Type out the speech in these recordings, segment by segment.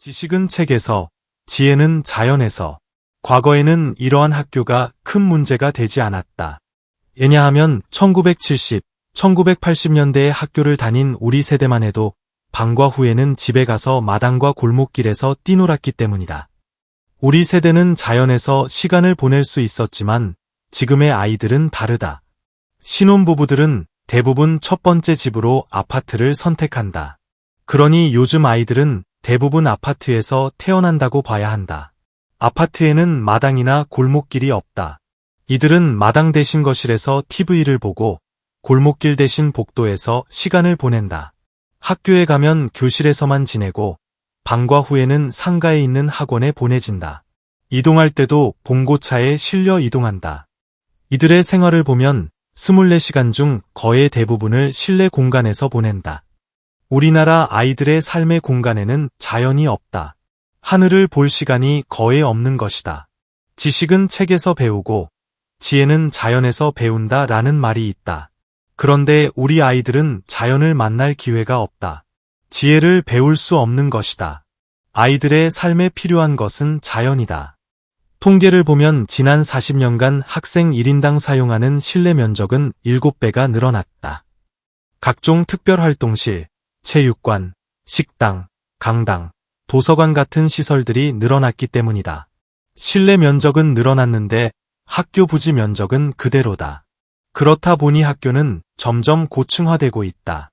지식은 책에서, 지혜는 자연에서. 과거에는 이러한 학교가 큰 문제가 되지 않았다. 왜냐하면 1970, 1980년대에 학교를 다닌 우리 세대만 해도 방과 후에는 집에 가서 마당과 골목길에서 뛰놀았기 때문이다. 우리 세대는 자연에서 시간을 보낼 수 있었지만 지금의 아이들은 다르다. 신혼부부들은 대부분 첫 번째 집으로 아파트를 선택한다. 그러니 요즘 아이들은 대부분 아파트에서 태어난다고 봐야 한다. 아파트에는 마당이나 골목길이 없다. 이들은 마당 대신 거실에서 TV를 보고 골목길 대신 복도에서 시간을 보낸다. 학교에 가면 교실에서만 지내고 방과 후에는 상가에 있는 학원에 보내진다. 이동할 때도 봉고차에 실려 이동한다. 이들의 생활을 보면 24시간 중 거의 대부분을 실내 공간에서 보낸다. 우리나라 아이들의 삶의 공간에는 자연이 없다. 하늘을 볼 시간이 거의 없는 것이다. 지식은 책에서 배우고 지혜는 자연에서 배운다 라는 말이 있다. 그런데 우리 아이들은 자연을 만날 기회가 없다. 지혜를 배울 수 없는 것이다. 아이들의 삶에 필요한 것은 자연이다. 통계를 보면 지난 40년간 학생 1인당 사용하는 실내 면적은 7배가 늘어났다. 각종 특별활동실, 체육관, 식당, 강당, 도서관 같은 시설들이 늘어났기 때문이다. 실내 면적은 늘어났는데 학교 부지 면적은 그대로다. 그렇다 보니 학교는 점점 고층화되고 있다.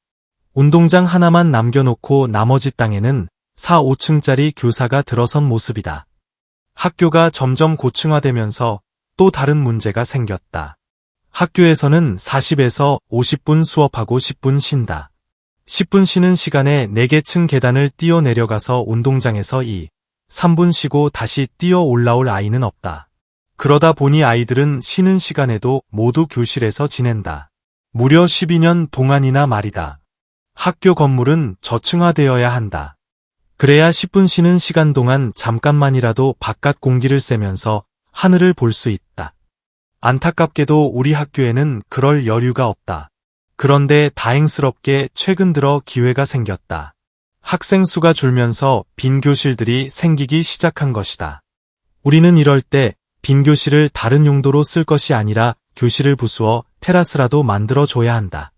운동장 하나만 남겨놓고 나머지 땅에는 4, 5층짜리 교사가 들어선 모습이다. 학교가 점점 고층화되면서 또 다른 문제가 생겼다. 학교에서는 40에서 50분 수업하고 10분 쉰다. 10분 쉬는 시간에 4개 층 계단을 뛰어 내려가서 운동장에서 3분 쉬고 다시 뛰어 올라올 아이는 없다. 그러다 보니 아이들은 쉬는 시간에도 모두 교실에서 지낸다. 무려 12년 동안이나 말이다. 학교 건물은 저층화되어야 한다. 그래야 10분 쉬는 시간 동안 잠깐만이라도 바깥 공기를 쐬면서 하늘을 볼 수 있다. 안타깝게도 우리 학교에는 그럴 여유가 없다. 그런데 다행스럽게 최근 들어 기회가 생겼다. 학생 수가 줄면서 빈 교실들이 생기기 시작한 것이다. 우리는 이럴 때 빈 교실을 다른 용도로 쓸 것이 아니라 교실을 부수어 테라스라도 만들어줘야 한다.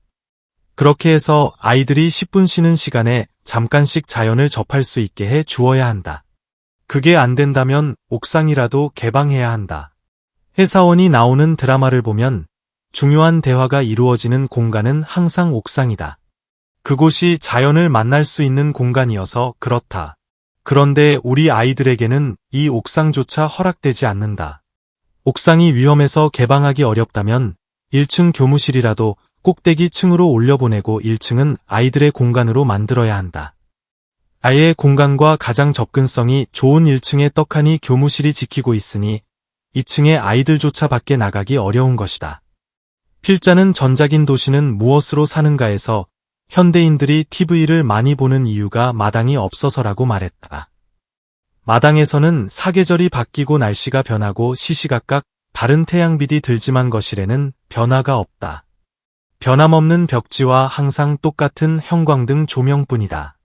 그렇게 해서 아이들이 10분 쉬는 시간에 잠깐씩 자연을 접할 수 있게 해 주어야 한다. 그게 안 된다면 옥상이라도 개방해야 한다. 회사원이 나오는 드라마를 보면 중요한 대화가 이루어지는 공간은 항상 옥상이다. 그곳이 자연을 만날 수 있는 공간이어서 그렇다. 그런데 우리 아이들에게는 이 옥상조차 허락되지 않는다. 옥상이 위험해서 개방하기 어렵다면 1층 교무실이라도 꼭대기 층으로 올려보내고 1층은 아이들의 공간으로 만들어야 한다. 아이의 공간과 가장 접근성이 좋은 1층의 떡하니 교무실이 지키고 있으니 2층의 아이들조차 밖에 나가기 어려운 것이다. 필자는 전작인 도시는 무엇으로 사는가에서 현대인들이 TV를 많이 보는 이유가 마당이 없어서라고 말했다. 마당에서는 사계절이 바뀌고 날씨가 변하고 시시각각 다른 태양빛이 들지만 거실에는 변화가 없다. 변함없는 벽지와 항상 똑같은 형광등 조명뿐이다.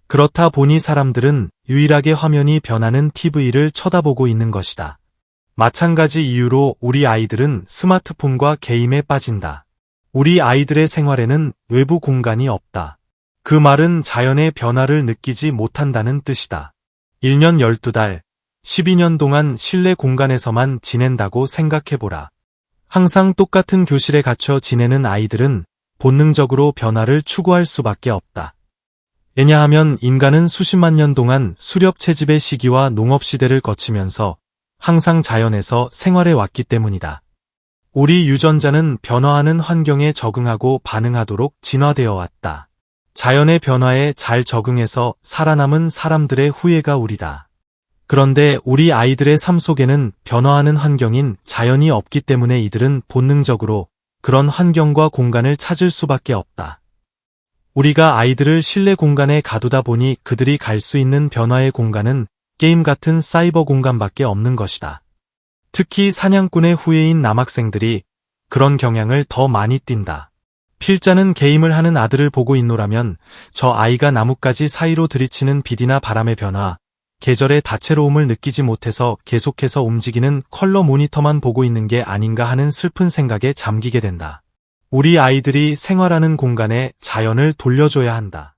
그렇다 보니 사람들은 유일하게 화면이 변하는 TV를 쳐다보고 있는 것이다. 마찬가지 이유로 우리 아이들은 스마트폰과 게임에 빠진다. 우리 아이들의 생활에는 외부 공간이 없다. 그 말은 자연의 변화를 느끼지 못한다는 뜻이다. 1년 12달, 12년 동안 실내 공간에서만 지낸다고 생각해보라. 항상 똑같은 교실에 갇혀 지내는 아이들은 본능적으로 변화를 추구할 수밖에 없다. 왜냐하면 인간은 수십만 년 동안 수렵 채집의 시기와 농업 시대를 거치면서 항상 자연에서 생활해 왔기 때문이다. 우리 유전자는 변화하는 환경에 적응하고 반응하도록 진화되어 왔다. 자연의 변화에 잘 적응해서 살아남은 사람들의 후예가 우리다. 그런데 우리 아이들의 삶 속에는 변화하는 환경인 자연이 없기 때문에 이들은 본능적으로 그런 환경과 공간을 찾을 수밖에 없다. 우리가 아이들을 실내 공간에 가두다 보니 그들이 갈 수 있는 변화의 공간은 게임 같은 사이버 공간밖에 없는 것이다. 특히 사냥꾼의 후예인 남학생들이 그런 경향을 더 많이 띈다. 필자는 게임을 하는 아들을 보고 있노라면 저 아이가 나뭇가지 사이로 들이치는 빛이나 바람의 변화, 계절의 다채로움을 느끼지 못해서 계속해서 움직이는 컬러 모니터만 보고 있는 게 아닌가 하는 슬픈 생각에 잠기게 된다. 우리 아이들이 생활하는 공간에 자연을 돌려줘야 한다.